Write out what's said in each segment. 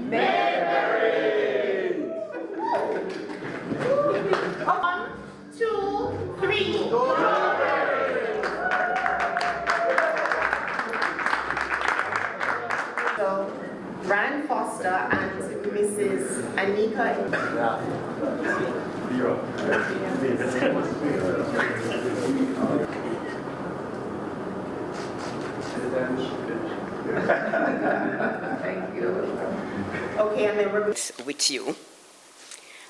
Mayberry! 1, 2, 3. So, Ryan Foster and Mrs. Anika. Thank you. Okay, and then we're with you.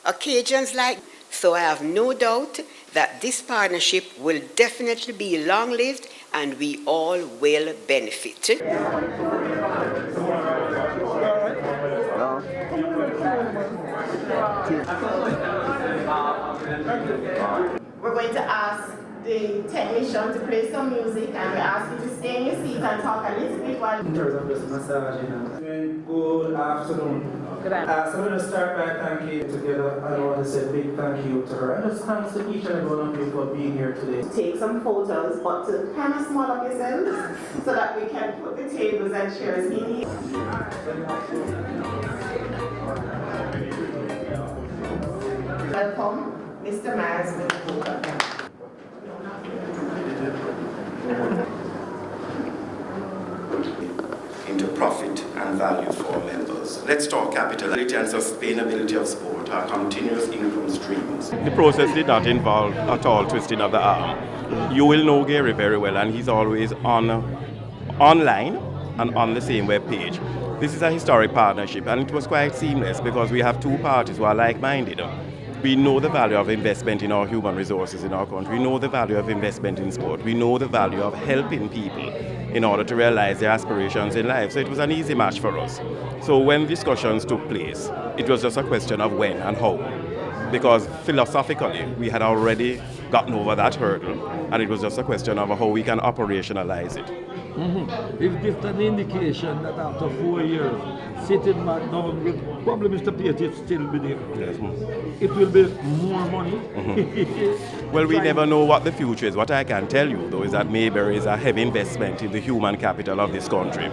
Occasions like so I have no doubt that this partnership will definitely be long-lived and we all will benefit. We're going to ask the technician to play some music, and we ask you to stay in your seat and talk a little bit while. In terms of this massaging and good afternoon. So I'm going to start by thanking you together. I want to say a big thank you to her. And just thanks to each and every one of you for being here today. Take some photos, but to kind of small up yourselves so that we can put the tables and chairs in here. Welcome, Mr. Myers with the program. Into profit and value for our members. Let's talk capitality and sustainability of sport, our continuous income streams. The process did not involve at all twisting of the arm. You will know Gary very well, and he's always online and on the same web page. This is a historic partnership, and it was quite seamless because we have two parties who are like-minded. We know the value of investment in our human resources in our country. We know the value of investment in sport. We know the value of helping people in order to realize their aspirations in life. So it was an easy match for us. So when discussions took place, it was just a question of when and how. Because philosophically, we had already gotten over that hurdle, and it was just a question of how we can operationalize it. It gives an indication that after 4 years, sitting back down with probably Mr. Pate still be there. Yes. It will be more money. Well, we never know what the future is. What I can tell you, though, is that Mayberry is a heavy investment in the human capital of this country.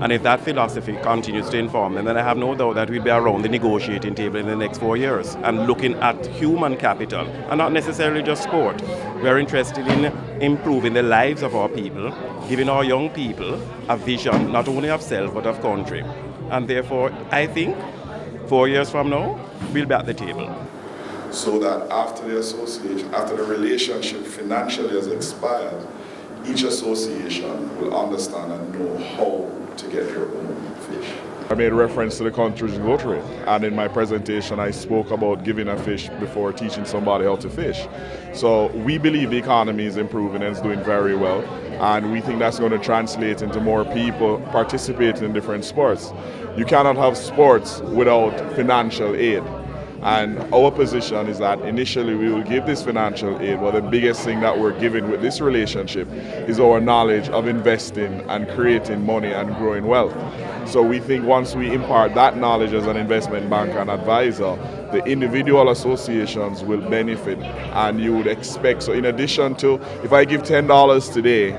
And if that philosophy continues to inform them, then I have no doubt that we'll be around the negotiating table in the next 4 years and looking at human capital and not necessarily just sport. We're interested in improving the lives of our people, giving our young people a vision not only of self but of country. And therefore, I think 4 years from now, we'll be at the table. So that after the association, after the relationship financially has expired, each association will understand and know how to get their own fish. I made reference to the country's growth rate, and in my presentation I spoke about giving a fish before teaching somebody how to fish. So we believe the economy is improving and it's doing very well, and we think that's going to translate into more people participating in different sports. You cannot have sports without financial aid. And our position is that initially we will give this financial aid, but the biggest thing that we're giving with this relationship is our knowledge of investing and creating money and growing wealth. So we think once we impart that knowledge as an investment banker and advisor, the individual associations will benefit, and you would expect, so in addition to, if I give $10 today,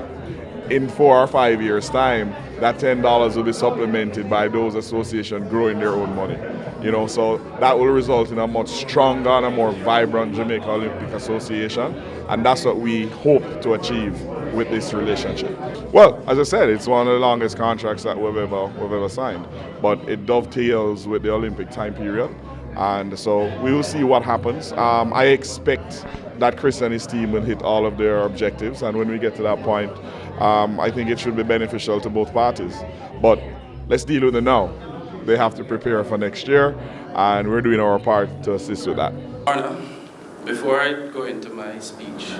in 4 or 5 years' time, that $10 will be supplemented by those associations growing their own money. You know, so that will result in a much stronger and a more vibrant Jamaica Olympic Association, and that's what we hope to achieve with this relationship. Well, as I said, it's one of the longest contracts that we've ever signed, but it dovetails with the Olympic time period, and so we will see what happens. I expect that Chris and his team will hit all of their objectives, and when we get to that point, I think it should be beneficial to both parties. But let's deal with it now. They have to prepare for next year, and we're doing our part to assist with that. Arna, before I go into my speech,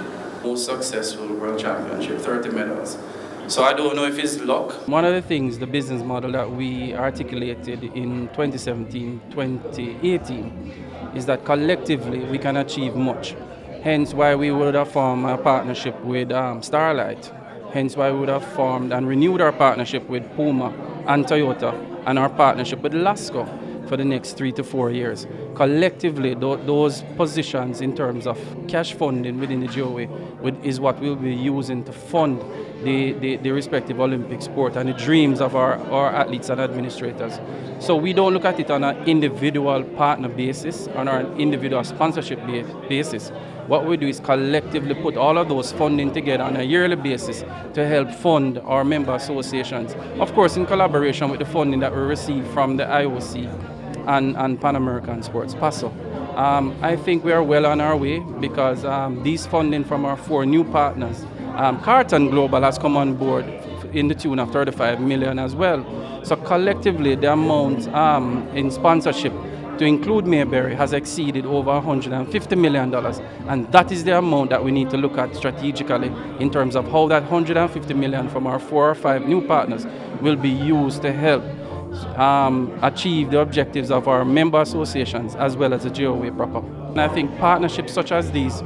most successful world championship, 30 medals. So I don't know if it's luck. One of the things, the business model that we articulated in 2017-2018 is that collectively we can achieve much. Hence why we would have formed a partnership with Starlight. Hence why we would have formed and renewed our partnership with Puma and Toyota, and our partnership with Lasco for the next 3 to 4 years. collectively, those positions in terms of cash funding within the GOA is what we'll be using to fund the respective Olympic sport and the dreams of our athletes and administrators. So we don't look at it on an individual partner basis, on an individual sponsorship basis. What we do is collectively put all of those funding together on a yearly basis to help fund our member associations. Of course, in collaboration with the funding that we receive from the IOC and Pan American Sports, PASO. I think we are well on our way because these funding from our 4 new partners, Carton Global has come on board in the tune of 35 million as well. So collectively, the amount in sponsorship to include Mayberry has exceeded over $150 million. And that is the amount that we need to look at strategically in terms of how that $150 million from our 4 or 5 new partners will be used to help achieve the objectives of our member associations as well as the GOA proper. And I think partnerships such as these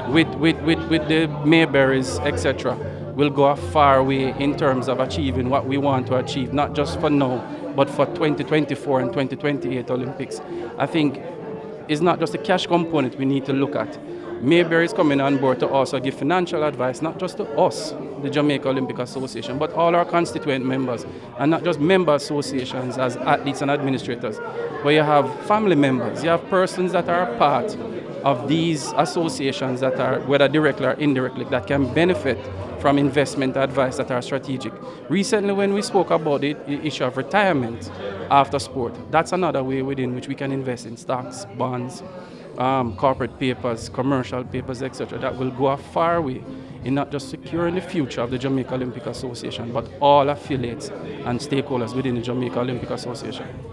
with the Mayberries, etc., will go a far way in terms of achieving what we want to achieve, not just for now, but for 2024 and 2028 Olympics. I think it's not just the cash component we need to look at. Mayberry is coming on board to also give financial advice, not just to us, the Jamaica Olympic Association, but all our constituent members, and not just member associations as athletes and administrators, but you have family members, you have persons that are part of these associations that are, whether directly or indirectly, that can benefit from investment advice that are strategic. Recently, when we spoke about the issue of retirement after sport, that's another way within which we can invest in stocks, bonds, corporate papers, commercial papers, etc., that will go a far way in not just securing the future of the Jamaica Olympic Association, but all affiliates and stakeholders within the Jamaica Olympic Association.